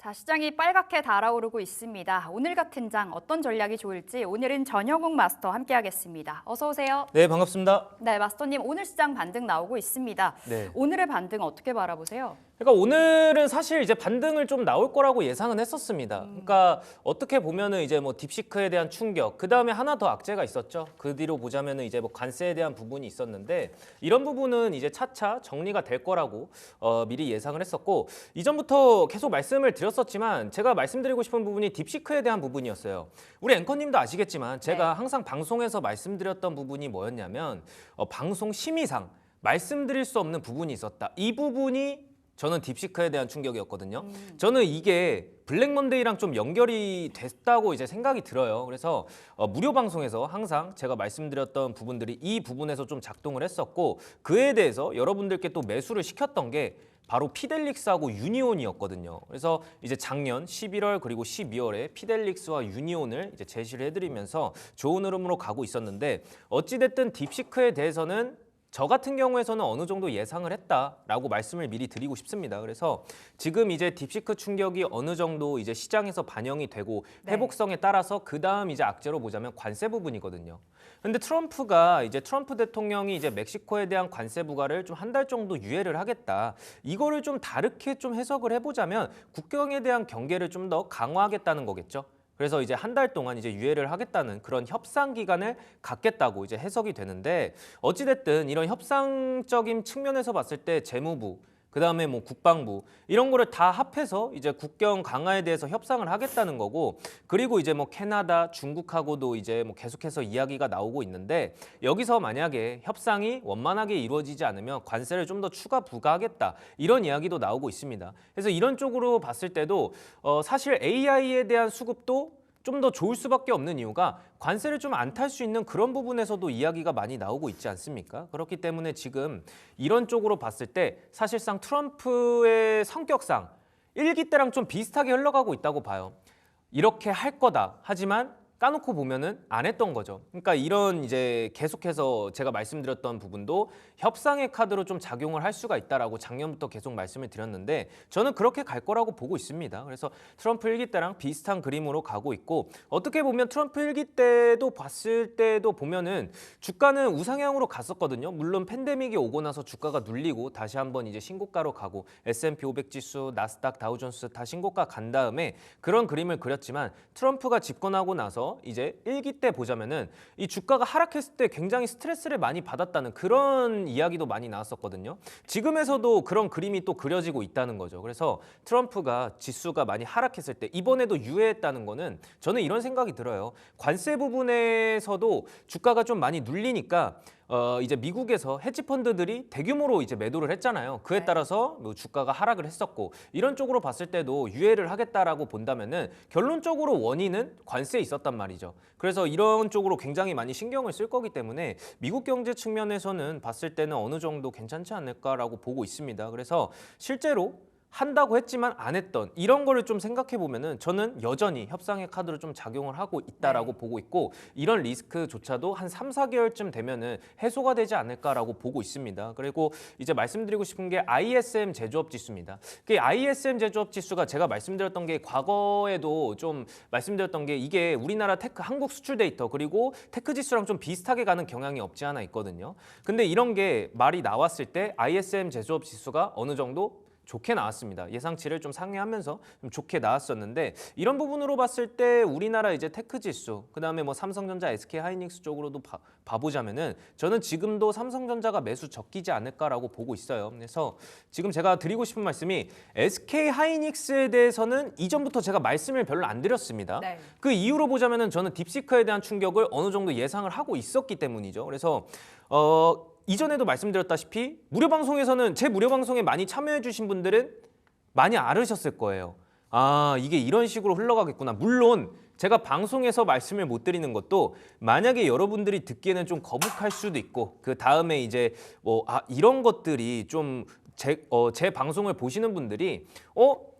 자, 시장이 빨갛게 달아오르고 있습니다. 오늘 같은 장 어떤 전략이 좋을지 오늘은 전영욱 마스터 함께하겠습니다. 어서 오세요. 네, 반갑습니다. 네, 마스터님 오늘 시장 반등 나오고 있습니다. 네. 오늘의 반등 어떻게 바라보세요? 그러니까 오늘은 사실 이제 반등을 좀 나올 거라고 예상은 했었습니다. 그러니까 어떻게 보면은 이제 뭐 딥시크에 대한 충격, 그 다음에 하나 더 악재가 있었죠. 그 뒤로 보자면은 이제 뭐 관세에 대한 부분이 있었는데 이런 부분은 이제 차차 정리가 될 거라고 미리 예상을 했었고 이전부터 계속 말씀을 드렸었지만 제가 말씀드리고 싶은 부분이 딥시크에 대한 부분이었어요. 우리 앵커님도 아시겠지만 제가 항상 방송에서 말씀드렸던 부분이 뭐였냐면 방송 심의상 말씀드릴 수 없는 부분이 있었다. 이 부분이 저는 딥시크에 대한 충격이었거든요. 저는 이게 블랙 먼데이랑 좀 연결이 됐다고 이제 생각이 들어요. 그래서 무료 방송에서 항상 제가 말씀드렸던 부분들이 이 부분에서 좀 작동을 했었고 그에 대해서 여러분들께 또 매수를 시켰던 게 바로 피델릭스하고 유니온이었거든요. 그래서 이제 작년 11월 그리고 12월에 피델릭스와 유니온을 이제 제시를 해드리면서 좋은 흐름으로 가고 있었는데 어찌됐든 딥시크에 대해서는 저 같은 경우에서는 어느 정도 예상을 했다라고 말씀을 미리 드리고 싶습니다. 그래서 지금 이제 딥시크 충격이 어느 정도 이제 시장에서 반영이 되고 회복성에 따라서 그 다음 이제 악재로 보자면 관세 부분이거든요. 근데 트럼프 대통령이 이제 멕시코에 대한 관세 부과를 좀 한 달 정도 유예를 하겠다. 이거를 좀 다르게 좀 해석을 해보자면 국경에 대한 경계를 좀 더 강화하겠다는 거겠죠. 그래서 이제 한 달 동안 이제 유예를 하겠다는 그런 협상 기간을 갖겠다고 이제 해석이 되는데 어찌됐든 이런 협상적인 측면에서 봤을 때 재무부 그다음에 뭐 국방부 이런 거를 다 합해서 이제 국경 강화에 대해서 협상을 하겠다는 거고 그리고 이제 뭐 캐나다, 중국하고도 이제 뭐 계속해서 이야기가 나오고 있는데 여기서 만약에 협상이 원만하게 이루어지지 않으면 관세를 좀 더 추가 부과하겠다 이런 이야기도 나오고 있습니다. 그래서 이런 쪽으로 봤을 때도 사실 AI에 대한 수급도 좀 더 좋을 수밖에 없는 이유가 관세를 좀 안 탈 수 있는 그런 부분에서도 이야기가 많이 나오고 있지 않습니까? 그렇기 때문에 지금 이런 쪽으로 봤을 때 사실상 트럼프의 성격상 1기 때랑 좀 비슷하게 흘러가고 있다고 봐요. 이렇게 할 거다. 하지만 까놓고 보면은 안 했던 거죠. 그러니까 이런 이제 계속해서 제가 말씀드렸던 부분도 협상의 카드로 좀 작용을 할 수가 있다라고 작년부터 계속 말씀을 드렸는데 저는 그렇게 갈 거라고 보고 있습니다. 그래서 트럼프 1기 때랑 비슷한 그림으로 가고 있고 어떻게 보면 트럼프 1기 때도 봤을 때도 보면은 주가는 우상향으로 갔었거든요. 물론 팬데믹이 오고 나서 주가가 눌리고 다시 한번 이제 신고가로 가고 S&P 500 지수, 나스닥, 다우존스 다 신고가 간 다음에 그런 그림을 그렸지만 트럼프가 집권하고 나서 이제 1기 때 보자면은 이 주가가 하락했을 때 굉장히 스트레스를 많이 받았다는 그런 이야기도 많이 나왔었거든요. 지금에서도 그런 그림이 또 그려지고 있다는 거죠. 그래서 트럼프가 지수가 많이 하락했을 때 이번에도 유예했다는 거는 저는 이런 생각이 들어요. 관세 부분에서도 주가가 좀 많이 눌리니까 이제 미국에서 헤지 펀드들이 대규모로 이제 매도를 했잖아요. 그에 따라서 뭐 주가가 하락을 했었고 이런 쪽으로 봤을 때도 유예를 하겠다라고 본다면은 결론적으로 원인은 관세에 있었단 말이죠. 그래서 이런 쪽으로 굉장히 많이 신경을 쓸 거기 때문에 미국 경제 측면에서는 봤을 때는 어느 정도 괜찮지 않을까라고 보고 있습니다. 그래서 실제로 한다고 했지만 안 했던 이런 거를 좀 생각해 보면은 저는 여전히 협상의 카드로 좀 작용을 하고 있다라고 보고 있고 이런 리스크조차도 한 3, 4개월쯤 되면은 해소가 되지 않을까라고 보고 있습니다. 그리고 이제 말씀드리고 싶은 게 ISM 제조업 지수입니다. 그 ISM 제조업 지수가 제가 말씀드렸던 게 과거에도 좀 말씀드렸던 게 이게 우리나라 테크 한국 수출 데이터 그리고 테크 지수랑 좀 비슷하게 가는 경향이 없지 않아 있거든요. 근데 이런 게 말이 나왔을 때 ISM 제조업 지수가 어느 정도 좋게 나왔습니다. 예상치를 좀 상회하면서 좀 좋게 나왔었는데 이런 부분으로 봤을 때 우리나라 이제 테크 지수 그다음에 뭐 삼성전자, SK 하이닉스 쪽으로도 봐보자면은 저는 지금도 삼성전자가 매수 적기지 않을까라고 보고 있어요. 그래서 지금 제가 드리고 싶은 말씀이 SK 하이닉스에 대해서는 이전부터 제가 말씀을 별로 안 드렸습니다. 그 이유로 보자면은 저는 딥시크에 대한 충격을 어느 정도 예상을 하고 있었기 때문이죠. 그래서 이전에도 말씀드렸다시피 무료 방송에서는 제 무료 방송에 많이 참여해 주신 분들은 많이 알으셨을 거예요. 아, 이게 이런 식으로 흘러가겠구나. 물론 제가 방송에서 말씀을 못 드리는 것도 만약에 여러분들이 듣기에는 좀 거북할 수도 있고 그 다음에 이제 뭐 이런 것들이 좀 제 방송을 보시는 분들이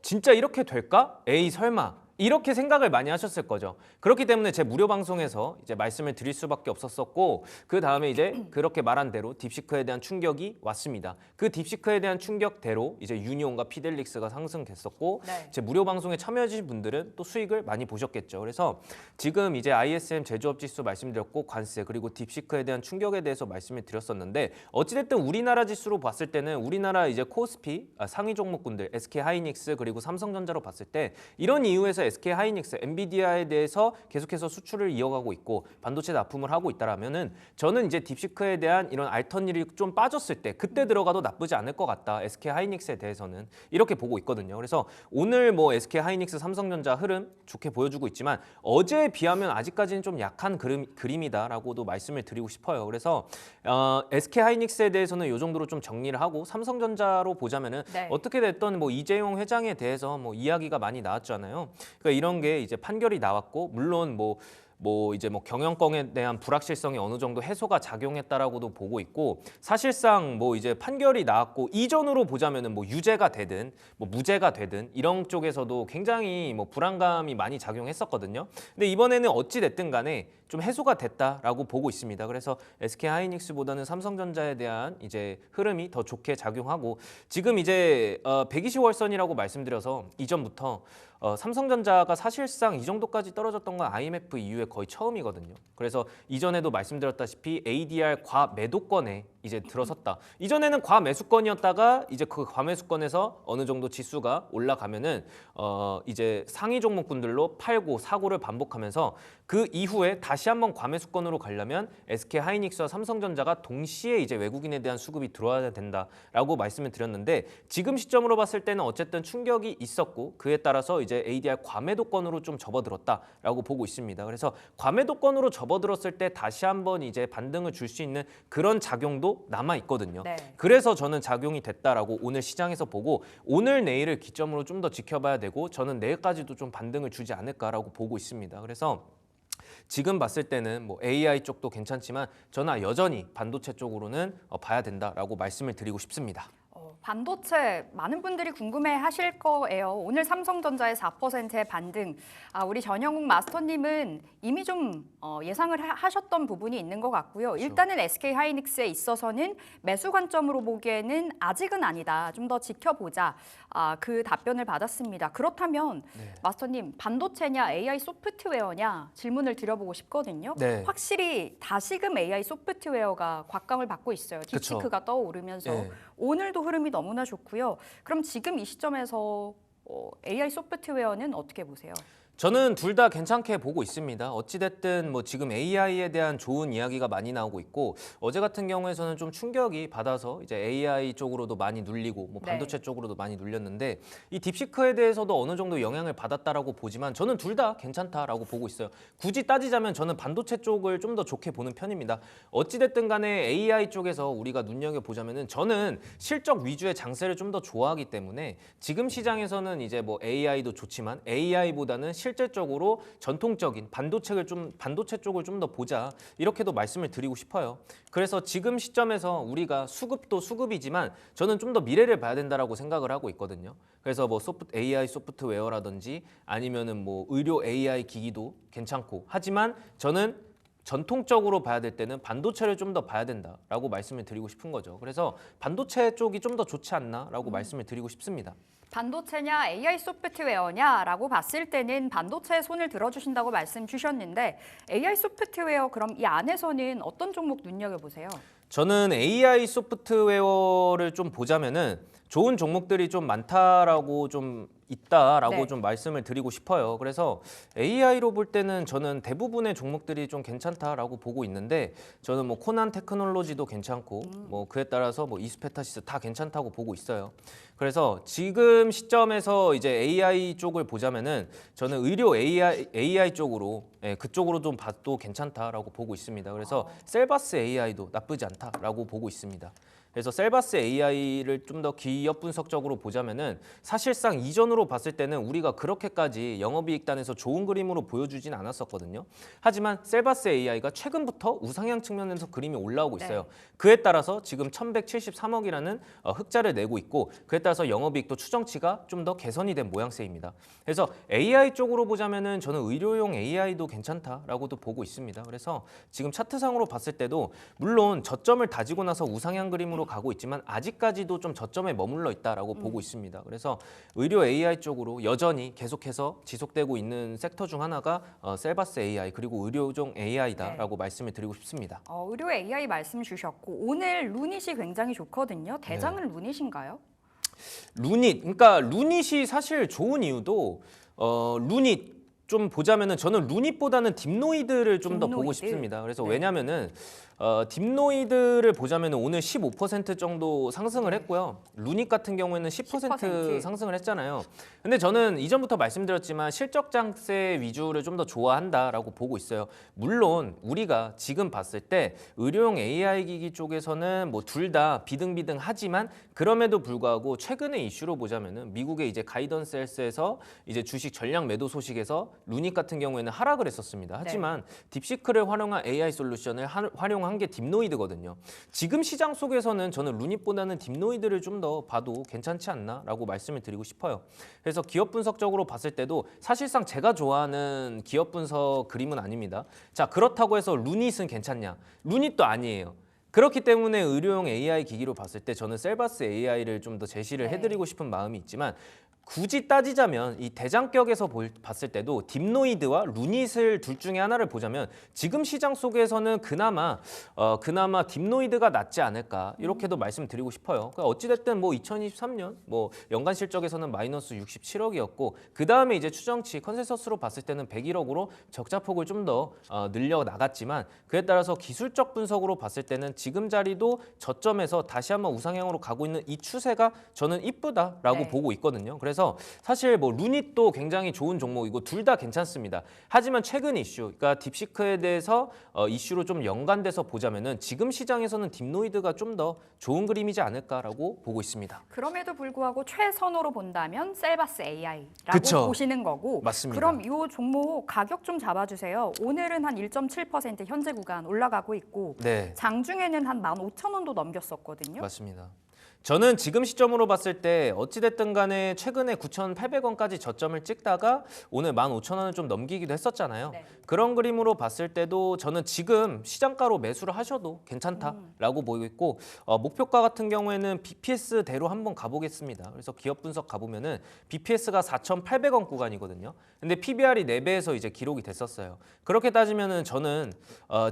진짜 이렇게 될까? 에이 설마 이렇게 생각을 많이 하셨을 거죠. 그렇기 때문에 제 무료 방송에서 이제 말씀을 드릴 수밖에 없었었고, 그 다음에 이제 그렇게 말한 대로 딥시크에 대한 충격이 왔습니다. 그 딥시크에 대한 충격대로 이제 유니온과 피델릭스가 상승됐었고, 네. 제 무료 방송에 참여해주신 분들은 또 수익을 많이 보셨겠죠. 그래서 지금 이제 ISM 제조업 지수 말씀드렸고, 관세 그리고 딥시크에 대한 충격에 대해서 말씀을 드렸었는데, 어찌됐든 우리나라 지수로 봤을 때는 우리나라 이제 코스피 상위 종목군들 SK 하이닉스 그리고 삼성전자로 봤을 때 이런 이유에서 SK 하이닉스, 엔비디아에 대해서 계속해서 수출을 이어가고 있고 반도체 납품을 하고 있다라면은 저는 이제 딥시크에 대한 이런 알턴일이 좀 빠졌을 때 그때 들어가도 나쁘지 않을 것 같다. SK 하이닉스에 대해서는 이렇게 보고 있거든요. 그래서 오늘 뭐 SK 하이닉스, 삼성전자 흐름 좋게 보여주고 있지만 어제에 비하면 아직까지는 좀 약한 그림이다라고도 말씀을 드리고 싶어요. 그래서 SK 하이닉스에 대해서는 이 정도로 좀 정리를 하고 삼성전자로 보자면은 네. 어떻게 됐던 뭐 이재용 회장에 대해서 뭐 이야기가 많이 나왔잖아요. 그러니까 이런 게 이제 판결이 나왔고 물론 뭐 이제 뭐 경영권에 대한 불확실성이 어느 정도 해소가 작용했다라고도 보고 있고 사실상 뭐 이제 판결이 나왔고 이전으로 보자면은 뭐 유죄가 되든 뭐 무죄가 되든 이런 쪽에서도 굉장히 뭐 불안감이 많이 작용했었거든요. 근데 이번에는 어찌 됐든 간에 좀 해소가 됐다라고 보고 있습니다. 그래서 SK 하이닉스보다는 삼성전자에 대한 이제 흐름이 더 좋게 작용하고 지금 이제 120월선이라고 말씀드려서 이전부터 삼성전자가 사실상 이 정도까지 떨어졌던 건 IMF 이후에 거의 처음이거든요. 그래서 이전에도 말씀드렸다시피 ADR 과매도권에 이제 들어섰다. 이전에는 과매수권이었다가 이제 그 과매수권에서 어느 정도 지수가 올라가면은 이제 상위 종목군들로 팔고 사고를 반복하면서 그 이후에 다시 한번 과매수권으로 가려면 SK 하이닉스와 삼성전자가 동시에 이제 외국인에 대한 수급이 들어와야 된다라고 말씀을 드렸는데 지금 시점으로 봤을 때는 어쨌든 충격이 있었고 그에 따라서 이제 ADR 과매도권으로 좀 접어들었다라고 보고 있습니다. 그래서 과매도권으로 접어들었을 때 다시 한번 이제 반등을 줄 수 있는 그런 작용도 남아 있거든요. 네. 그래서 저는 작용이 됐다라고 오늘 시장에서 보고 오늘 내일을 기점으로 좀 더 지켜봐야 되고 저는 내일까지도 좀 반등을 주지 않을까라고 보고 있습니다. 그래서 지금 봤을 때는 뭐 AI 쪽도 괜찮지만 저는 여전히 반도체 쪽으로는 봐야 된다라고 말씀을 드리고 싶습니다. 반도체 많은 분들이 궁금해하실 거예요. 오늘 삼성전자의 4%의 반등. 우리 전영욱 마스터님은 이미 좀 예상을 하셨던 부분이 있는 것 같고요. 그렇죠. 일단은 SK 하이닉스에 있어서는 매수 관점으로 보기에는 아직은 아니다. 좀 더 지켜보자. 그 답변을 받았습니다. 그렇다면 네. 마스터님 반도체냐 AI 소프트웨어냐 질문을 드려보고 싶거든요. 네. 확실히 다시금 AI 소프트웨어가 곽감을 받고 있어요. 그쵸. 딥시크가 떠오르면서. 네. 오늘도 흐름이 너무나 좋고요. 그럼 지금 이 시점에서 AI 소프트웨어는 어떻게 보세요? 저는 둘 다 괜찮게 보고 있습니다. 어찌됐든 뭐 지금 AI에 대한 좋은 이야기가 많이 나오고 있고 어제 같은 경우에서는 좀 충격이 받아서 이제 AI 쪽으로도 많이 눌리고 뭐 반도체 쪽으로도 많이 눌렸는데 이 딥시크에 대해서도 어느 정도 영향을 받았다라고 보지만 저는 둘 다 괜찮다라고 보고 있어요. 굳이 따지자면 저는 반도체 쪽을 좀 더 좋게 보는 편입니다. 어찌됐든 간에 AI 쪽에서 우리가 눈여겨보자면은 저는 실적 위주의 장세를 좀 더 좋아하기 때문에 지금 시장에서는 이제 뭐 AI도 좋지만 AI보다는 실질적으로 전통적인 반도체 쪽을 좀 더 보자 이렇게도 말씀을 드리고 싶어요. 그래서 지금 시점에서 우리가 수급도 수급이지만 저는 좀 더 미래를 봐야 된다라고 생각을 하고 있거든요. 그래서 뭐 AI 소프트웨어라든지 아니면은 뭐 의료 AI 기기도 괜찮고 하지만 저는 전통적으로 봐야 될 때는 반도체를 좀 더 봐야 된다라고 말씀을 드리고 싶은 거죠. 그래서 반도체 쪽이 좀 더 좋지 않나라고 말씀을 드리고 싶습니다. 반도체냐 AI 소프트웨어냐라고 봤을 때는 반도체에 손을 들어주신다고 말씀 주셨는데 AI 소프트웨어 그럼 이 안에서는 어떤 종목 눈여겨보세요? 저는 AI 소프트웨어를 좀 보자면은 좋은 종목들이 좀 많다라고 좀 있다라고 네. 좀 말씀을 드리고 싶어요. 그래서 AI로 볼 때는 저는 대부분의 종목들이 좀 괜찮다라고 보고 있는데 저는 뭐 코난 테크놀로지도 괜찮고 뭐 그에 따라서 뭐 이스페타시스 다 괜찮다고 보고 있어요. 그래서 지금 시점에서 이제 AI 쪽을 보자면은 저는 의료 AI 쪽으로 그쪽으로 좀 봐도 괜찮다라고 보고 있습니다. 그래서 셀바스 AI도 나쁘지 않다라고 보고 있습니다. 그래서 셀바스 AI를 좀 더 기업 분석적으로 보자면은 사실상 이전으로 봤을 때는 우리가 그렇게까지 영업이익단에서 좋은 그림으로 보여주진 않았었거든요. 하지만 셀바스 AI가 최근부터 우상향 측면에서 그림이 올라오고 있어요. 네. 그에 따라서 지금 1,173억이라는 흑자를 내고 있고 그에 따라서 영업이익도 추정치가 좀 더 개선이 된 모양새입니다. 그래서 AI 쪽으로 보자면은 저는 의료용 AI도 괜찮다라고도 보고 있습니다. 그래서 지금 차트상으로 봤을 때도 물론 저점을 다지고 나서 우상향 그림으로 가고 있지만 아직까지도 좀 저점에 머물러 있다라고 보고 있습니다. 그래서 의료 AI 쪽으로 여전히 계속해서 지속되고 있는 섹터 중 하나가 셀바스 AI 그리고 의료종 AI다라고 말씀을 드리고 싶습니다. 의료 AI 말씀 주셨고 오늘 루닛이 굉장히 좋거든요. 대장은 루닛인가요? 루닛, 그러니까 루닛이 사실 좋은 이유도 루닛 좀 보자면은 저는 루닛보다는 딥노이드를 좀 더 보고 딥노이드? 싶습니다. 그래서 네. 왜냐면은 딥노이드를 보자면은 오늘 15% 정도 상승을 했고요. 루닛 같은 경우에는 10% 상승을 했잖아요. 근데 저는 이전부터 말씀드렸지만 실적 장세 위주를 좀 더 좋아한다라고 보고 있어요. 물론 우리가 지금 봤을 때 의료용 AI 기기 쪽에서는 뭐 둘 다 비등비등하지만 그럼에도 불구하고 최근의 이슈로 보자면은 미국의 이제 가이던스 헬스에서 이제 주식 전량 매도 소식에서 루닛 같은 경우에는 하락을 했었습니다. 하지만 딥시크를 활용한 AI 솔루션을 활용한 게 딥노이드거든요. 지금 시장 속에서는 저는 루닛보다는 딥노이드를 좀 더 봐도 괜찮지 않나라고 말씀을 드리고 싶어요. 그래서 기업 분석적으로 봤을 때도 사실상 제가 좋아하는 기업 분석 그림은 아닙니다. 자, 그렇다고 해서 루닛은 괜찮냐? 루닛도 아니에요. 그렇기 때문에 의료용 AI 기기로 봤을 때 저는 셀바스 AI를 좀 더 제시를 해드리고 싶은 마음이 있지만 굳이 따지자면 이 대장격에서 봤을 때도 딥노이드와 루닛을 둘 중에 하나를 보자면 지금 시장 속에서는 그나마 딥노이드가 낫지 않을까 이렇게도 말씀드리고 싶어요. 그러니까 어찌됐든 뭐 2023년 뭐 연간 실적에서는 마이너스 67억이었고 그 다음에 이제 추정치 컨센서스로 봤을 때는 101억으로 적자폭을 좀 더 늘려 나갔지만 그에 따라서 기술적 분석으로 봤을 때는 지금 자리도 저점에서 다시 한번 우상향으로 가고 있는 이 추세가 저는 이쁘다라고 보고 있거든요. 그래서 사실 뭐 루닛도 굉장히 좋은 종목이고 둘 다 괜찮습니다. 하지만 최근 이슈, 그러니까 딥시크에 대해서 이슈로 좀 연관돼서 보자면은 지금 시장에서는 딥노이드가 좀 더 좋은 그림이지 않을까라고 보고 있습니다. 그럼에도 불구하고 최선호로 본다면 셀바스 AI라고 그쵸. 보시는 거고. 맞습니다. 그럼 이 종목 가격 좀 잡아주세요. 오늘은 한 1.7% 현재 구간 올라가고 있고 네. 장중에는 한 15,000원도 넘겼었거든요. 맞습니다. 저는 지금 시점으로 봤을 때 어찌됐든 간에 최근에 9,800원까지 저점을 찍다가 오늘 15,000원을 좀 넘기기도 했었잖아요. 네. 그런 그림으로 봤을 때도 저는 지금 시장가로 매수를 하셔도 괜찮다라고 보이고 있고 목표가 같은 경우에는 BPS대로 한번 가보겠습니다. 그래서 기업 분석 가보면은 BPS가 4,800원 구간이거든요. 근데 PBR이 4배에서 이제 기록이 됐었어요. 그렇게 따지면은 저는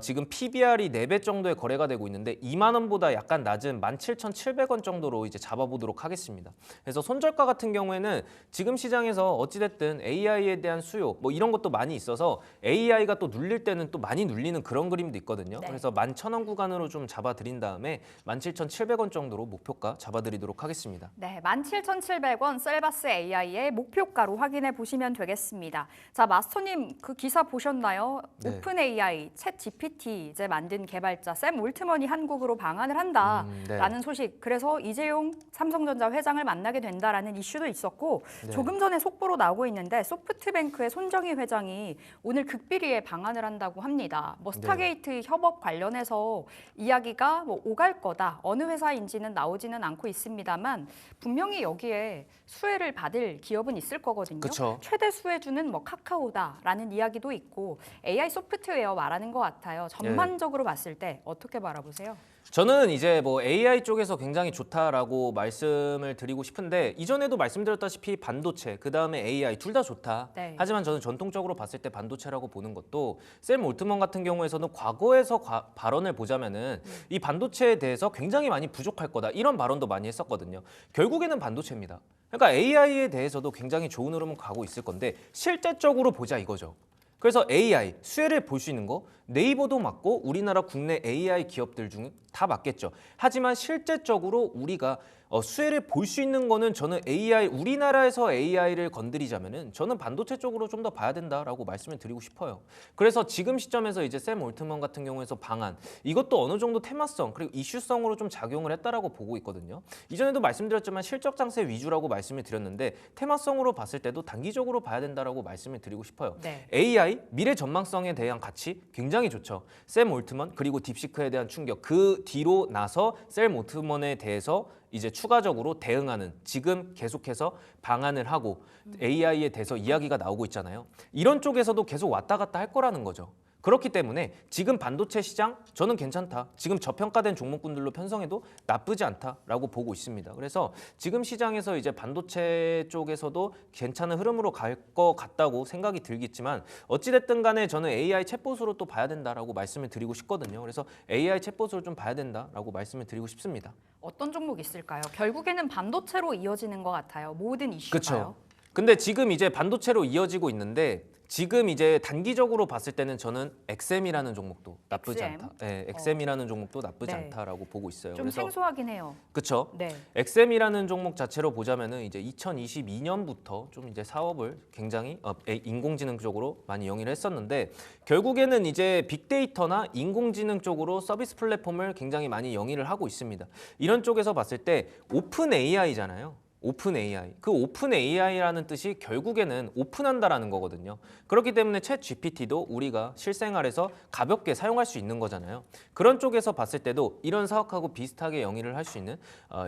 지금 PBR이 4배 정도의 거래가 되고 있는데 2만 원보다 약간 낮은 17,700원 정도로 이제 잡아보도록 하겠습니다. 그래서 손절가 같은 경우에는 지금 시장에서 어찌됐든 AI에 대한 수요 뭐 이런 것도 많이 있어서 AI가 또 눌릴 때는 또 많이 눌리는 그런 그림도 있거든요. 네. 그래서 11,000원 구간으로 좀 잡아드린 다음에 17,700원 정도로 목표가 잡아드리도록 하겠습니다. 네, 17,700원 셀바스 AI의 목표가로 확인해 보시면 되겠습니다. 자, 마스터님 그 기사 보셨나요? 네. 오픈 AI, 챗 GPT 이제 만든 개발자 샘 올트먼이 한국으로 방한을 한다라는 소식. 그래서 이재용 삼성전자 회장을 만나게 된다라는 이슈도 있었고 조금 전에 속보로 나오고 있는데 소프트뱅크의 손정희 회장이 오늘 극비리에 방한을 한다고 합니다. 뭐 스타게이트 협업 관련해서 이야기가 뭐 오갈 거다. 어느 회사인지는 나오지는 않고 있습니다만 분명히 여기에 수혜를 받을 기업은 있을 거거든요. 그쵸. 최대 수혜주는 뭐 카카오다라는 이야기도 있고 AI 소프트웨어 말하는 것 같아요. 전반적으로 봤을 때 어떻게 바라보세요? 저는 이제 뭐 AI 쪽에서 굉장히 좋다라고 말씀을 드리고 싶은데 이전에도 말씀드렸다시피 반도체, 그 다음에 AI 둘 다 좋다. 네. 하지만 저는 전통적으로 봤을 때 반도체라고 보는 것도 샘 올트먼 같은 경우에서는 과거에서 발언을 보자면은 이 반도체에 대해서 굉장히 많이 부족할 거다 이런 발언도 많이 했었거든요. 결국에는 반도체입니다. 그러니까 AI에 대해서도 굉장히 좋은 흐름은 가고 있을 건데 실제적으로 보자 이거죠. 그래서 AI 수혜를 볼 수 있는 거 네이버도 맞고 우리나라 국내 AI 기업들 중 다 맞겠죠. 하지만 실제적으로 우리가 수혜를 볼 수 있는 거는 저는 AI, 우리나라에서 AI를 건드리자면은 저는 반도체 쪽으로 좀 더 봐야 된다라고 말씀을 드리고 싶어요. 그래서 지금 시점에서 이제 샘 올트먼 같은 경우에서 방안, 이것도 어느 정도 테마성 그리고 이슈성으로 좀 작용을 했다라고 보고 있거든요. 이전에도 말씀드렸지만 실적 장세 위주라고 말씀을 드렸는데 테마성으로 봤을 때도 단기적으로 봐야 된다라고 말씀을 드리고 싶어요. 네. AI 미래 전망성에 대한 가치 굉장히 좋죠. 샘 올트먼 그리고 딥시크에 대한 충격, 그 뒤로 나서 샘 올트먼에 대해서 이제 추가적으로 대응하는, 지금 계속해서 방안을 하고 AI에 대해서 이야기가 나오고 있잖아요. 이런 쪽에서도 계속 왔다 갔다 할 거라는 거죠. 그렇기 때문에 지금 반도체 시장 저는 괜찮다. 지금 저평가된 종목군들로 편성해도 나쁘지 않다라고 보고 있습니다. 그래서 지금 시장에서 이제 반도체 쪽에서도 괜찮은 흐름으로 갈 것 같다고 생각이 들겠지만 어찌됐든 간에 저는 AI 챗봇으로 또 봐야 된다라고 말씀을 드리고 싶거든요. 그래서 AI 챗봇으로 좀 봐야 된다라고 말씀을 드리고 싶습니다. 어떤 종목 있을까요? 결국에는 반도체로 이어지는 것 같아요. 모든 이슈가요. 그렇죠. 근데 지금 이제 반도체로 이어지고 있는데 지금 이제 단기적으로 봤을 때는 저는 XM이라는 종목도 나쁘지 XM? 않다. 네, XM이라는 종목도 나쁘지 네. 않다라고 보고 있어요. 좀 그래서 생소하긴 해요. 그렇죠. 네. XM이라는 종목 자체로 보자면은 이제 2022년부터 좀 이제 사업을 굉장히 인공지능 쪽으로 많이 영위를 했었는데 결국에는 이제 빅데이터나 인공지능 쪽으로 서비스 플랫폼을 굉장히 많이 영위를 하고 있습니다. 이런 쪽에서 봤을 때 오픈 AI잖아요. 오픈 AI. 그 오픈 AI라는 뜻이 결국에는 오픈한다라는 거거든요. 그렇기 때문에 챗 GPT도 우리가 실생활에서 가볍게 사용할 수 있는 거잖아요. 그런 쪽에서 봤을 때도 이런 사업하고 비슷하게 영위를 할 수 있는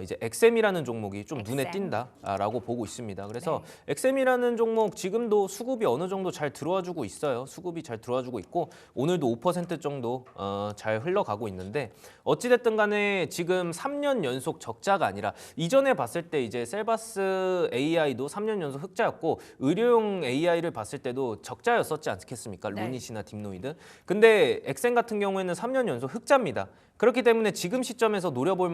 이제 XM이라는 종목이 좀 눈에 XM. 띈다라고 보고 있습니다. 그래서 XM이라는 종목 지금도 수급이 어느 정도 잘 들어와주고 있어요. 수급이 잘 들어와주고 있고 오늘도 5% 정도 잘 흘러가고 있는데 어찌됐든 간에 지금 3년 연속 적자가 아니라 이전에 봤을 때 이제 셀바스 AI도 3년 연속 흑자였고 의료용 AI를 봤을 때도 적자였었지 않겠습니까? 네. 루닛이나 딥노이드. 근데 엑센 같은 경우에는 3년 연속 흑자입니다. 그렇기 때문에 지금 시점에서 노려볼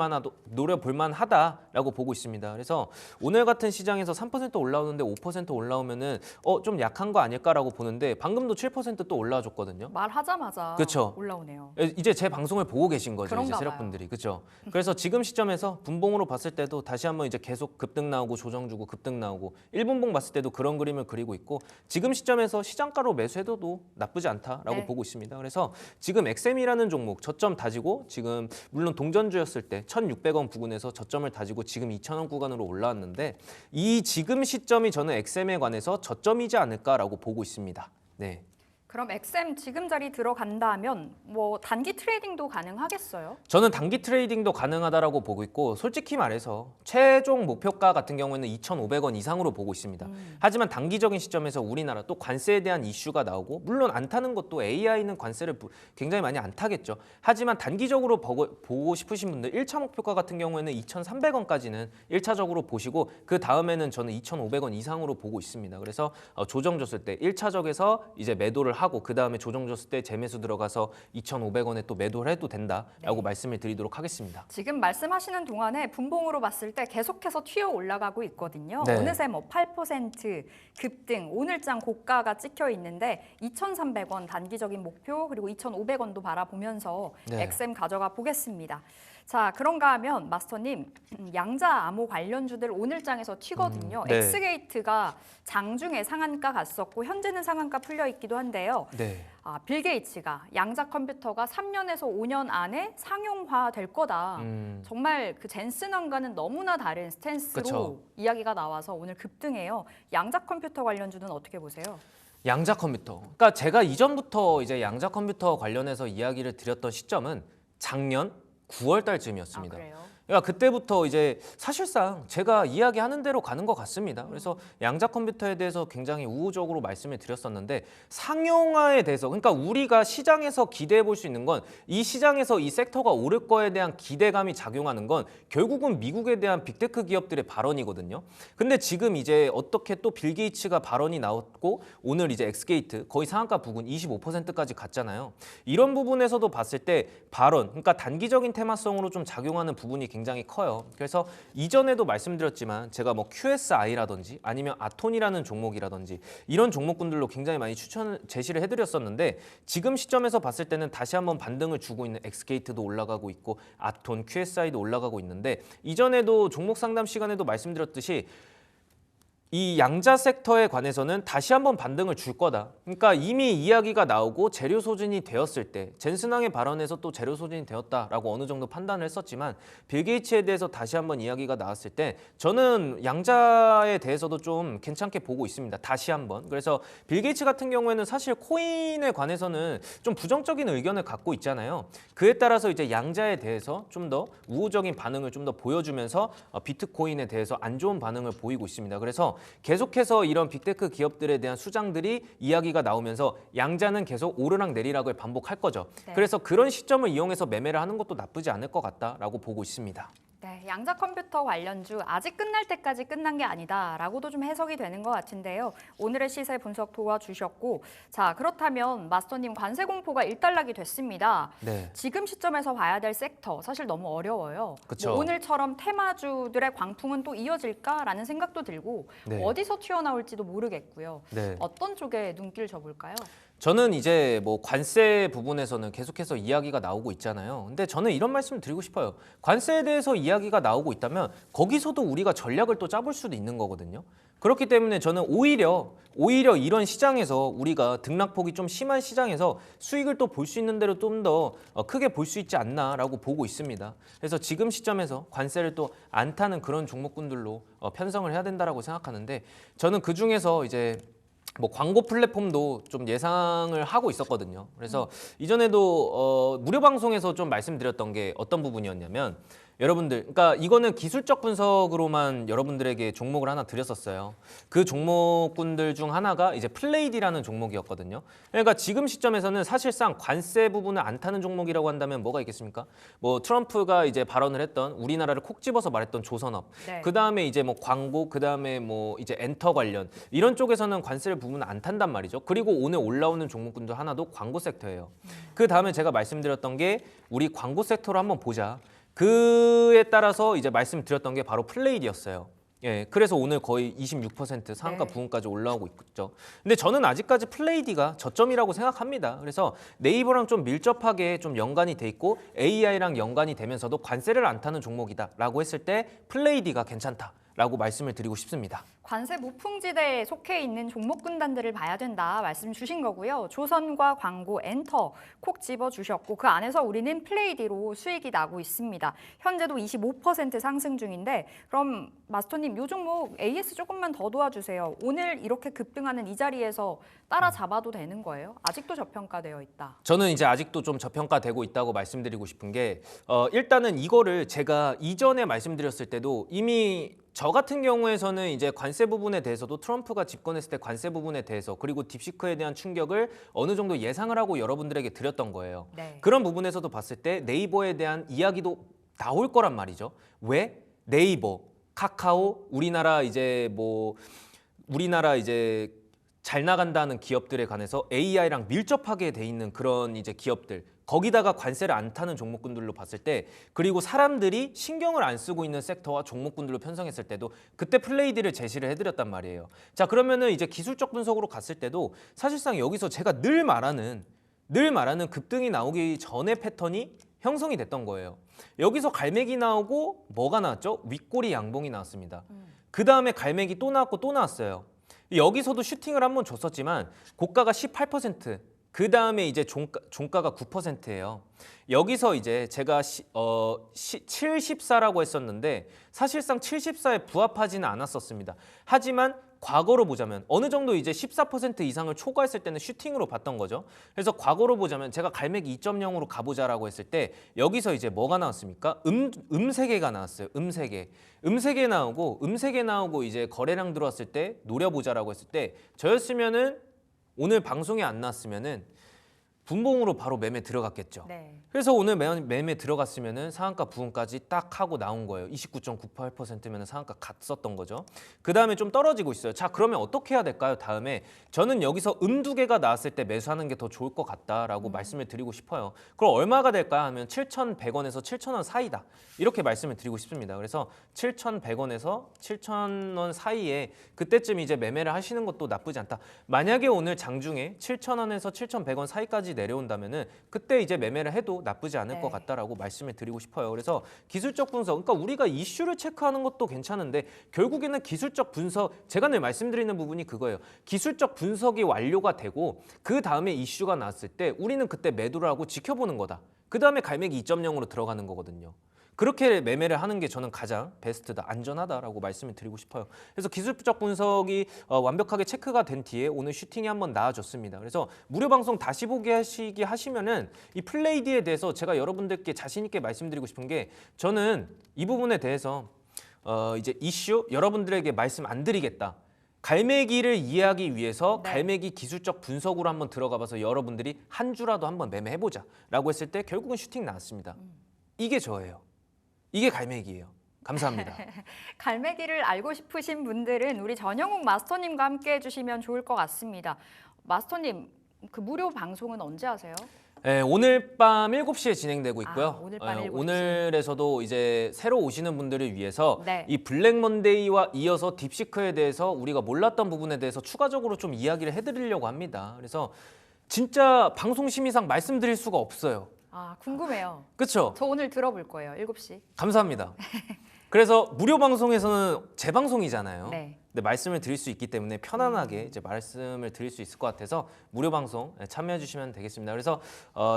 만하다라고 보고 있습니다. 그래서 오늘 같은 시장에서 3% 올라오는데 5% 올라오면은 좀 약한 거 아닐까라고 보는데 방금도 7%또 올라와줬거든요. 말하자마자 그쵸. 올라오네요. 이제 제 방송을 보고 계신 거죠, 그런가 이제 봐요. 세력분들이, 그렇죠? 그래서 지금 시점에서 분봉으로 봤을 때도 다시 한번 이제 계속 급등 나오고 조정 주고 급등 나오고 1분봉 봤을 때도 그런 그림을 그리고 있고 지금 시점에서 시장가로 매수해도 나쁘지 않다라고 네. 보고 있습니다. 그래서 지금 XM이라는 종목 저점 다지고 지금 물론 동전주였을 때 1,600원 부근에서 저점을 다지고 지금 2,000원 구간으로 올라왔는데 이 지금 시점이 저는 XM에 관해서 저점이지 않을까라고 보고 있습니다. 네. 그럼 XM 지금 자리 들어간다면 뭐 단기 트레이딩도 가능하겠어요? 저는 단기 트레이딩도 가능하다라고 보고 있고 솔직히 말해서 최종 목표가 같은 경우에는 2,500원 이상으로 보고 있습니다. 하지만 단기적인 시점에서 우리나라 또 관세에 대한 이슈가 나오고 물론 안 타는 것도 AI는 관세를 굉장히 많이 안 타겠죠. 하지만 단기적으로 보고 싶으신 분들 1차 목표가 같은 경우에는 2,300원까지는 1차적으로 보시고 그 다음에는 저는 2,500원 이상으로 보고 있습니다. 그래서 조정 줬을 때 1차적에서 이제 매도를 하고 그 다음에 조정 줬을 때 재매수 들어가서 2,500원에 또 매도를 해도 된다라고 말씀을 드리도록 하겠습니다. 지금 말씀하시는 동안에 분봉으로 봤을 때 계속해서 튀어 올라가고 있거든요. 네. 어느새 뭐 8% 급등, 오늘장 고가가 찍혀 있는데 2,300원 단기적인 목표 그리고 2,500원도 바라보면서 네. XM 가져가 보겠습니다. 자, 그런가 하면 마스터님 양자 암호 관련주들 오늘장에서 튀거든요. 네. 엑스게이트가 장중에 상한가 갔었고 현재는 상한가 풀려 있기도 한데요. 네. 빌 게이츠가 양자 컴퓨터가 3년에서 5년 안에 상용화 될 거다. 정말 그 젠슨왕과는 너무나 다른 스탠스로 그쵸. 이야기가 나와서 오늘 급등해요. 양자 컴퓨터 관련주는 어떻게 보세요? 양자 컴퓨터. 그러니까 제가 이전부터 이제 양자 컴퓨터 관련해서 이야기를 드렸던 시점은 작년 9월 달쯤이었습니다. 그래요? 그러니까 그때부터 이제 사실상 제가 이야기하는 대로 가는 것 같습니다. 그래서 양자 컴퓨터에 대해서 굉장히 우호적으로 말씀을 드렸었는데 상용화에 대해서 그러니까 우리가 시장에서 기대해 볼 수 있는 건 이 시장에서 이 섹터가 오를 거에 대한 기대감이 작용하는 건 결국은 미국에 대한 빅테크 기업들의 발언이거든요. 근데 지금 이제 어떻게 또 빌 게이츠가 발언이 나왔고 오늘 이제 엑스게이트 거의 상한가 부근 25%까지 갔잖아요. 이런 부분에서도 봤을 때 발언, 그러니까 단기적인 테마성으로 좀 작용하는 부분이 굉장히 굉장히 커요. 그래서 이전에도 말씀드렸지만 제가 뭐 QSI라든지 아니면 아톤이라는 종목이라든지 이런 종목군들로 굉장히 많이 제시를 해드렸었는데 지금 시점에서 봤을 때는 다시 한번 반등을 주고 있는 엑스게이트도 올라가고 있고 아톤, QSI도 올라가고 있는데 이전에도 종목 상담 시간에도 말씀드렸듯이 이 양자 섹터에 관해서는 다시 한번 반등을 줄 거다. 그러니까 이미 이야기가 나오고 재료 소진이 되었을 때 젠슨왕의 발언에서 또 재료 소진이 되었다라고 어느 정도 판단을 했었지만 빌 게이츠에 대해서 다시 한번 이야기가 나왔을 때 저는 양자에 대해서도 좀 괜찮게 보고 있습니다. 다시 한번. 그래서 빌 게이츠 같은 경우에는 사실 코인에 관해서는 좀 부정적인 의견을 갖고 있잖아요. 그에 따라서 이제 양자에 대해서 좀 더 우호적인 반응을 좀 더 보여주면서 비트코인에 대해서 안 좋은 반응을 보이고 있습니다. 그래서 계속해서 이런 빅테크 기업들에 대한 수장들이 이야기가 나오면서 양자는 계속 오르락 내리락을 반복할 거죠. 네. 그래서 그런 시점을 이용해서 매매를 하는 것도 나쁘지 않을 것 같다라고 보고 있습니다. 네, 양자 컴퓨터 관련주 아직 끝날 때까지 끝난 게 아니다라고도 좀 해석이 되는 것 같은데요. 오늘의 시세 분석 도와주셨고, 자 그렇다면 마스터님 관세 공포가 일단락이 됐습니다. 네. 지금 시점에서 봐야 될 섹터 사실 너무 어려워요. 그쵸. 뭐 오늘처럼 테마주들의 광풍은 또 이어질까라는 생각도 들고 네. 어디서 튀어나올지도 모르겠고요. 네. 어떤 쪽에 눈길 줘볼까요? 저는 이제 뭐 관세 부분에서는 계속해서 이야기가 나오고 있잖아요. 근데 저는 이런 말씀을 드리고 싶어요. 관세에 대해서 이야기가 나오고 있다면 거기서도 우리가 전략을 또 짜볼 수도 있는 거거든요. 그렇기 때문에 저는 오히려 이런 시장에서 우리가 등락폭이 좀 심한 시장에서 수익을 또 볼 수 있는 대로 좀 더 크게 볼 수 있지 않나라고 보고 있습니다. 그래서 지금 시점에서 관세를 또 안 타는 그런 종목군들로 편성을 해야 된다라고 생각하는데 저는 그 중에서 이제 뭐 광고 플랫폼도 좀 예상을 하고 있었거든요. 그래서 이전에도 무료 방송에서 좀 말씀드렸던 게 어떤 부분이었냐면 여러분들, 그러니까 이거는 기술적 분석으로만 여러분들에게 종목을 하나 드렸었어요. 그 종목군들 중 하나가 이제 플레이디라는 종목이었거든요. 그러니까 지금 시점에서는 사실상 관세 부분을 안 타는 종목이라고 한다면 뭐가 있겠습니까? 뭐 트럼프가 이제 발언을 했던 우리나라를 콕 집어서 말했던 조선업, 네. 그 다음에 이제 뭐 광고, 그 다음에 뭐 이제 엔터 관련 이런 쪽에서는 관세를 부분을 안 탄단 말이죠. 그리고 오늘 올라오는 종목군도 하나도 광고 섹터예요. 그 다음에 제가 말씀드렸던 게 우리 광고 섹터로 한번 보자. 그에 따라서 이제 말씀드렸던 게 바로 플레이디였어요. 예, 그래서 오늘 거의 26% 상한가 네. 부분까지 올라오고 있죠. 근데 저는 아직까지 플레이디가 저점이라고 생각합니다. 그래서 네이버랑 좀 밀접하게 좀 연관이 돼 있고 AI랑 연관이 되면서도 관세를 안 타는 종목이다라고 했을 때 플레이디가 괜찮다라고 말씀을 드리고 싶습니다. 관세 무풍지대에 속해 있는 종목 군단들을 봐야 된다 말씀 주신 거고요. 조선과 광고, 엔터 콕 집어주셨고 그 안에서 우리는 플레이디로 수익이 나고 있습니다. 현재도 25% 상승 중인데 그럼 마스터님 요 종목 AS 조금만 더 도와주세요. 오늘 이렇게 급등하는 이 자리에서 따라잡아도 되는 거예요? 아직도 저평가되어 있다. 저는 이제 아직도 좀 저평가되고 있다고 말씀드리고 싶은 게 일단은 이거를 제가 이전에 말씀드렸을 때도 이미 저 같은 경우에서는 이제 관세 부분에 대해서도 트럼프가 집권했을 때 관세 부분에 대해서 그리고 딥시크에 대한 충격을 어느 정도 예상을 하고 여러분들에게 드렸던 거예요. 네. 그런 부분에서도 봤을 때 네이버에 대한 이야기도 나올 거란 말이죠. 왜? 네이버, 카카오, 우리나라 이제 잘 나간다는 기업들에 관해서 AI랑 밀접하게 돼 있는 그런 이제 기업들 거기다가 관세를 안 타는 종목군들로 봤을 때 그리고 사람들이 신경을 안 쓰고 있는 섹터와 종목군들로 편성했을 때도 그때 플레이디를 제시를 해드렸단 말이에요. 자 그러면은 이제 기술적 분석으로 갔을 때도 사실상 여기서 제가 늘 말하는 급등이 나오기 전의 패턴이 형성이 됐던 거예요. 여기서 갈매기 나오고 뭐가 나왔죠? 윗꼬리 양봉이 나왔습니다. 그 다음에 갈매기 또 나왔고 또 나왔어요. 여기서도 슈팅을 한번 줬었지만 고가가 18%, 그 다음에 이제 종가가 9%예요. 여기서 이제 제가 74라고 했었는데 사실상 74에 부합하지는 않았었습니다. 하지만 과거로 보자면 어느 정도 이제 14% 이상을 초과했을 때는 슈팅으로 봤던 거죠. 그래서 과거로 보자면 제가 갈매기 2.0으로 가보자라고 했을 때 여기서 이제 뭐가 나왔습니까? 음세개가 나왔어요. 음세개 나오고 이제 거래량 들어왔을 때 노려보자라고 했을 때 저였으면은 오늘 방송에 안 나왔으면은 분봉으로 바로 매매 들어갔겠죠. 네. 그래서 오늘 매매 들어갔으면은 상한가 부분까지 딱 하고 나온 거예요. 29.98%면 상한가 갔었던 거죠. 그 다음에 좀 떨어지고 있어요. 자, 그러면 어떻게 해야 될까요? 다음에 저는 여기서 두 개가 나왔을 때 매수하는 게 더 좋을 것 같다라고 말씀을 드리고 싶어요. 그럼 얼마가 될까 하면 7,100원에서 7,000원 사이다. 이렇게 말씀을 드리고 싶습니다. 그래서 7,100원에서 7,000원 사이에 그때쯤 이제 매매를 하시는 것도 나쁘지 않다. 만약에 오늘 장중에 7,000원에서 7,100원 사이까지 내려온다면은 그때 이제 매매를 해도 나쁘지 않을 것 같다라고 말씀을 드리고 싶어요. 그래서 기술적 분석, 그러니까 우리가 이슈를 체크하는 것도 괜찮은데 결국에는 기술적 분석, 제가 늘 말씀드리는 부분이 그거예요. 기술적 분석이 완료가 되고 그 다음에 이슈가 나왔을 때 우리는 그때 매도를 하고 지켜보는 거다. 그 다음에 갈매기 2.0으로 들어가는 거거든요. 그렇게 매매를 하는 게 저는 가장 베스트다, 안전하다라고 말씀을 드리고 싶어요. 그래서 기술적 분석이 완벽하게 체크가 된 뒤에 오늘 슈팅이 한번 나와줬습니다. 그래서 무료 방송 다시 보기 하시면은 이 플레이디에 대해서 제가 여러분들께 자신 있게 말씀드리고 싶은 게 저는 이 부분에 대해서 이제 이슈 여러분들에게 말씀 안 드리겠다. 갈매기를 이해하기 위해서 갈매기 기술적 분석으로 한번 들어가봐서 여러분들이 한 주라도 한번 매매해보자라고 했을 때 결국은 슈팅 나왔습니다. 이게 저예요. 이게 갈매기예요. 감사합니다. 갈매기를 알고 싶으신 분들은 우리 전영욱 마스터님과 함께 해주시면 좋을 것 같습니다. 마스터님, 그 무료 방송은 언제 하세요? 네, 오늘 밤 7시에 진행되고 있고요. 오늘 밤 7시. 오늘에서도 이제 새로 오시는 분들을 위해서 네. 이 블랙 먼데이와 이어서 딥시크에 대해서 우리가 몰랐던 부분에 대해서 추가적으로 좀 이야기를 해드리려고 합니다. 그래서 진짜 방송 심의상 말씀드릴 수가 없어요. 궁금해요. 그렇죠? 저 오늘 들어볼 거예요. 7시. 감사합니다. 그래서 무료 방송에서는 재방송이잖아요. 네. 근데 말씀을 드릴 수 있기 때문에 편안하게 이제 말씀을 드릴 수 있을 것 같아서 무료 방송 참여해 주시면 되겠습니다. 그래서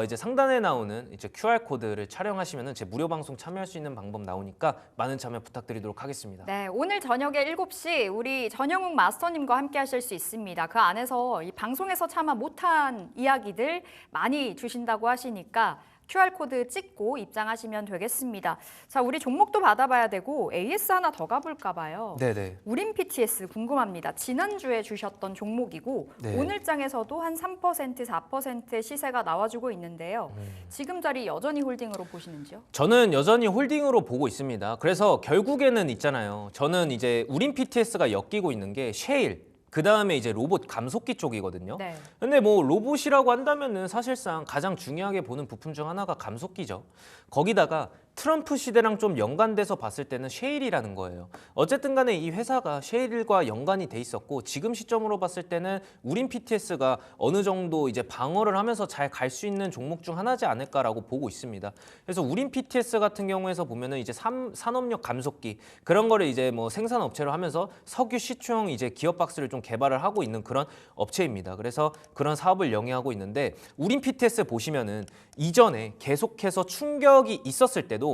이제 상단에 나오는 이제 QR 코드를 촬영하시면은 제 무료 방송 참여할 수 있는 방법 나오니까 많은 참여 부탁드리도록 하겠습니다. 네, 오늘 저녁에 7시 우리 전영욱 마스터님과 함께 하실 수 있습니다. 그 안에서 이 방송에서 차마 못한 이야기들 많이 주신다고 하시니까 QR코드 찍고 입장하시면 되겠습니다. 자, 우리 종목도 받아봐야 되고 AS 하나 더 가볼까 봐요. 네네. 우림 PTS 궁금합니다. 지난주에 주셨던 종목이고 네. 오늘 장에서도 한 3%, 4%의 시세가 나와주고 있는데요. 지금 자리 여전히 홀딩으로 보시는지요? 저는 여전히 홀딩으로 보고 있습니다. 그래서 결국에는 있잖아요. 저는 이제 우림 PTS가 엮이고 있는 게 셰일, 그 다음에 이제 로봇 감속기 쪽이거든요. 네. 근데 뭐 로봇이라고 한다면은 사실상 가장 중요하게 보는 부품 중 하나가 감속기죠. 거기다가 트럼프 시대랑 좀 연관돼서 봤을 때는 셰일이라는 거예요. 어쨌든 간에 이 회사가 셰일과 연관이 돼 있었고 지금 시점으로 봤을 때는 우림 PTS가 어느 정도 이제 방어를 하면서 잘 갈 수 있는 종목 중 하나지 않을까라고 보고 있습니다. 그래서 우림 PTS 같은 경우에서 보면은 이제 산업용 감속기 그런 거를 이제 뭐 생산 업체로 하면서 석유 시추형 이제 기업 박스를 좀 개발을 하고 있는 그런 업체입니다. 그래서 그런 사업을 영위하고 있는데 우림 PTS 보시면은 이전에 계속해서 충격이 있었을 때도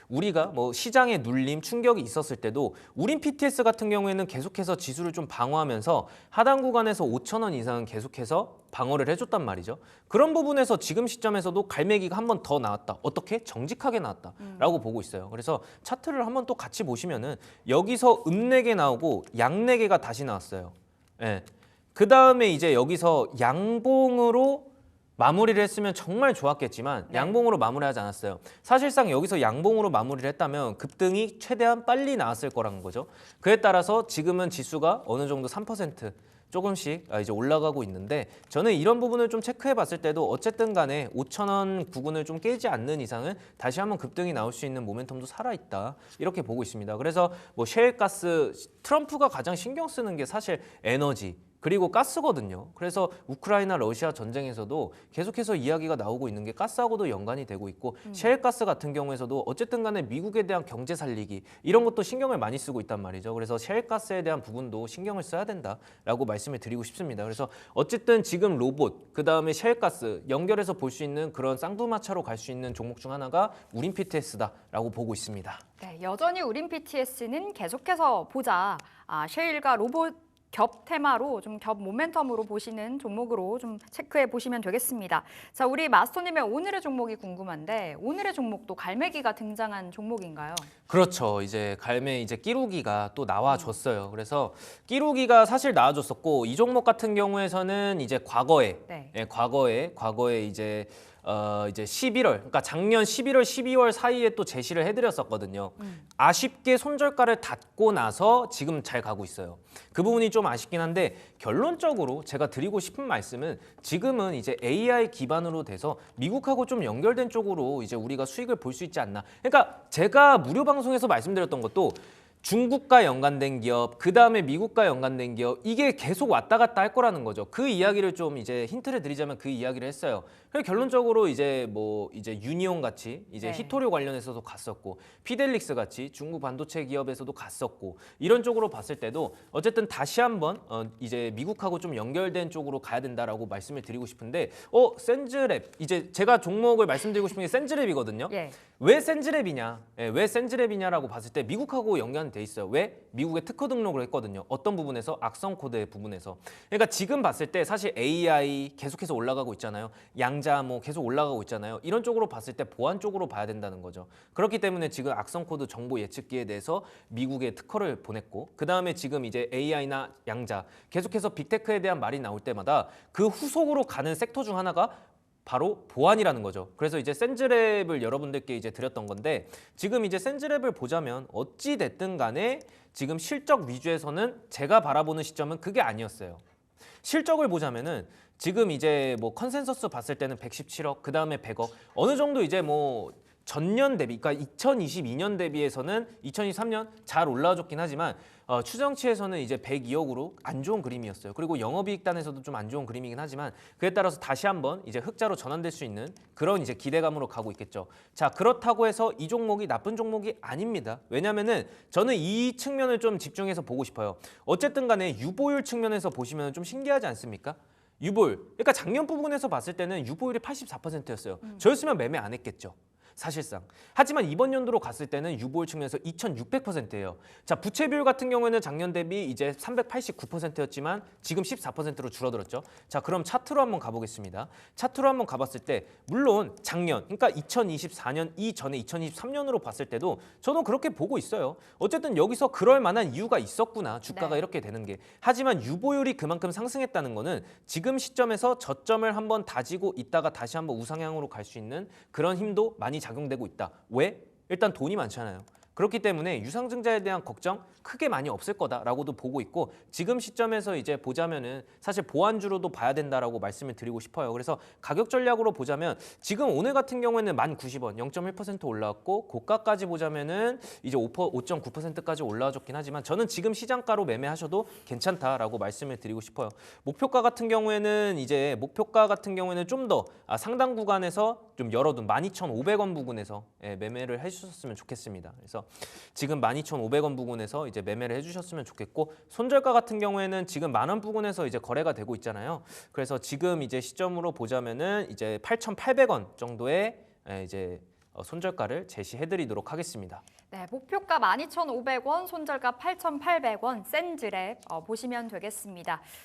우리가 뭐 시장에 눌림, 충격이 있었을 때도 우림 PTS 같은 경우에는 계속해서 지수를 좀 방어하면서 하단 구간에서 5,000원 이상은 계속해서 방어를 해줬단 말이죠. 그런 부분에서 지금 시점에서도 갈매기가 한 번 더 나왔다. 어떻게? 정직하게 나왔다라고 보고 있어요. 그래서 차트를 한번 또 같이 보시면은 여기서 은 4개 나오고 양 4개가 다시 나왔어요. 예. 그 다음에 이제 여기서 양봉으로 마무리를 했으면 정말 좋았겠지만 양봉으로 마무리하지 않았어요. 사실상 여기서 양봉으로 마무리를 했다면 급등이 최대한 빨리 나왔을 거라는 거죠. 그에 따라서 지금은 지수가 어느 정도 3% 조금씩 이제 올라가고 있는데 저는 이런 부분을 좀 체크해 봤을 때도 어쨌든 간에 5,000원 부근을 좀 깨지 않는 이상은 다시 한번 급등이 나올 수 있는 모멘텀도 살아있다 이렇게 보고 있습니다. 그래서 뭐 셰일가스 트럼프가 가장 신경 쓰는 게 사실 에너지 그리고 가스거든요. 그래서 우크라이나 러시아 전쟁에서도 계속해서 이야기가 나오고 있는 게 가스하고도 연관이 되고 있고 셰일가스 같은 경우에서도 어쨌든 간에 미국에 대한 경제 살리기 이런 것도 신경을 많이 쓰고 있단 말이죠. 그래서 셰일가스에 대한 부분도 신경을 써야 된다라고 말씀을 드리고 싶습니다. 그래서 어쨌든 지금 로봇 그다음에 셰일가스 연결해서 볼 수 있는 그런 쌍두마차로 갈 수 있는 종목 중 하나가 우림 PTS다라고 보고 있습니다. 네, 여전히 우림 PTS는 계속해서 보자. 셰일과 로봇 겹 테마로 좀 겹 모멘텀으로 보시는 종목으로 좀 체크해 보시면 되겠습니다. 자, 우리 마스터님의 오늘의 종목이 궁금한데 오늘의 종목도 갈매기가 등장한 종목인가요? 그렇죠. 이제 갈매 이제 끼루기가 또 나와줬어요. 그래서 끼루기가 사실 나와줬었고 이 종목 같은 경우에서는 이제 과거에 네. 과거에 이제 11월, 그러니까 작년 11월, 12월 사이에 또 제시를 해드렸었거든요. 아쉽게 손절가를 닫고 나서 지금 잘 가고 있어요. 그 부분이 좀 아쉽긴 한데 결론적으로 제가 드리고 싶은 말씀은 지금은 이제 AI 기반으로 돼서 미국하고 좀 연결된 쪽으로 이제 우리가 수익을 볼 수 있지 않나. 그러니까 제가 무료 방송에서 말씀드렸던 것도 중국과 연관된 기업, 그 다음에 미국과 연관된 기업, 이게 계속 왔다 갔다 할 거라는 거죠. 그 이야기를 좀 이제 힌트를 드리자면 그 이야기를 했어요. 그래서 결론적으로 이제 이제 유니온 같이 이제 네. 히토류 관련해서도 갔었고, 피델릭스 같이 중국 반도체 기업에서도 갔었고, 이런 쪽으로 봤을 때도 어쨌든 다시 한번 이제 미국하고 좀 연결된 쪽으로 가야 된다라고 말씀을 드리고 싶은데, 센즈랩, 이제 제가 종목을 말씀드리고 싶은 게 센즈랩이거든요. 예. 왜 센즈랩이냐? 왜 센즈랩이냐라고 봤을 때 미국하고 연관돼 있어요. 왜? 미국에 특허 등록을 했거든요. 어떤 부분에서? 악성 코드의 부분에서. 그러니까 지금 봤을 때 사실 AI 계속해서 올라가고 있잖아요. 양자 뭐 계속 올라가고 있잖아요. 이런 쪽으로 봤을 때 보안 쪽으로 봐야 된다는 거죠. 그렇기 때문에 지금 악성 코드 정보 예측기에 대해서 미국에 특허를 보냈고, 그 다음에 지금 이제 AI나 양자 계속해서 빅테크에 대한 말이 나올 때마다 그 후속으로 가는 섹터 중 하나가 바로 보안이라는 거죠. 그래서 이제 센즈랩을 여러분들께 이제 드렸던 건데, 지금 이제 센즈랩을 보자면 어찌 됐든 간에 지금 실적 위주에서는 제가 바라보는 시점은 그게 아니었어요. 실적을 보자면은 지금 이제 뭐 컨센서스 봤을 때는 117억, 그 다음에 100억, 어느 정도 이제 뭐 전년 대비, 그러니까 2022년 대비해서는 2023년 잘 올라와줬긴 하지만 추정치에서는 이제 102억으로 안 좋은 그림이었어요. 그리고 영업이익단에서도 좀 안 좋은 그림이긴 하지만 그에 따라서 다시 한번 이제 흑자로 전환될 수 있는 그런 이제 기대감으로 가고 있겠죠. 자, 그렇다고 해서 이 종목이 나쁜 종목이 아닙니다. 왜냐면은 저는 이 측면을 좀 집중해서 보고 싶어요. 어쨌든 간에 유보율 측면에서 보시면 좀 신기하지 않습니까? 유보율, 그러니까 작년 부분에서 봤을 때는 유보율이 84%였어요. 저였으면 매매 안 했겠죠. 사실상. 하지만 이번 연도로 갔을 때는 유보율 측면에서 2600%예요. 자, 부채 비율 같은 경우에는 작년 대비 이제 389%였지만 지금 14%로 줄어들었죠. 자, 그럼 차트로 한번 가보겠습니다. 차트로 한번 가봤을 때 물론 작년, 그러니까 2024년 이전에 2023년으로 봤을 때도 저도 그렇게 보고 있어요. 어쨌든 여기서 그럴 만한 이유가 있었구나. 주가가 네. 이렇게 되는 게. 하지만 유보율이 그만큼 상승했다는 거는 지금 시점에서 저점을 한번 다지고 있다가 다시 한번 우상향으로 갈 수 있는 그런 힘도 많이 작용되고 있다. 왜? 일단 돈이 많잖아요. 그렇기 때문에 유상증자에 대한 걱정 크게 많이 없을 거다라고도 보고 있고, 지금 시점에서 이제 보자면은 사실 보안주로도 봐야 된다라고 말씀을 드리고 싶어요. 그래서 가격 전략으로 보자면 지금 오늘 같은 경우에는 1090원 0.1% 올라왔고, 고가까지 보자면은 이제 5.9%까지 올라와줬긴 하지만 저는 지금 시장가로 매매하셔도 괜찮다라고 말씀을 드리고 싶어요. 목표가 같은 경우에는 좀 더 상당 구간에서 좀 열어둔 12,500원 부근에서 매매를 해주셨으면 좋겠습니다. 그래서 지금 12,500원 부근에서 이제 매매를 해주셨으면 좋겠고, 손절가 같은 경우에는 지금 10,000원 부근에서 이제 거래가 되고 있잖아요. 그래서 지금 이제 시점으로 보자면은 이제 8,800원 정도의 이제 손절가를 제시해드리도록 하겠습니다. 네, 목표가 12,500원, 손절가 8,800원, 센즈랩 보시면 되겠습니다.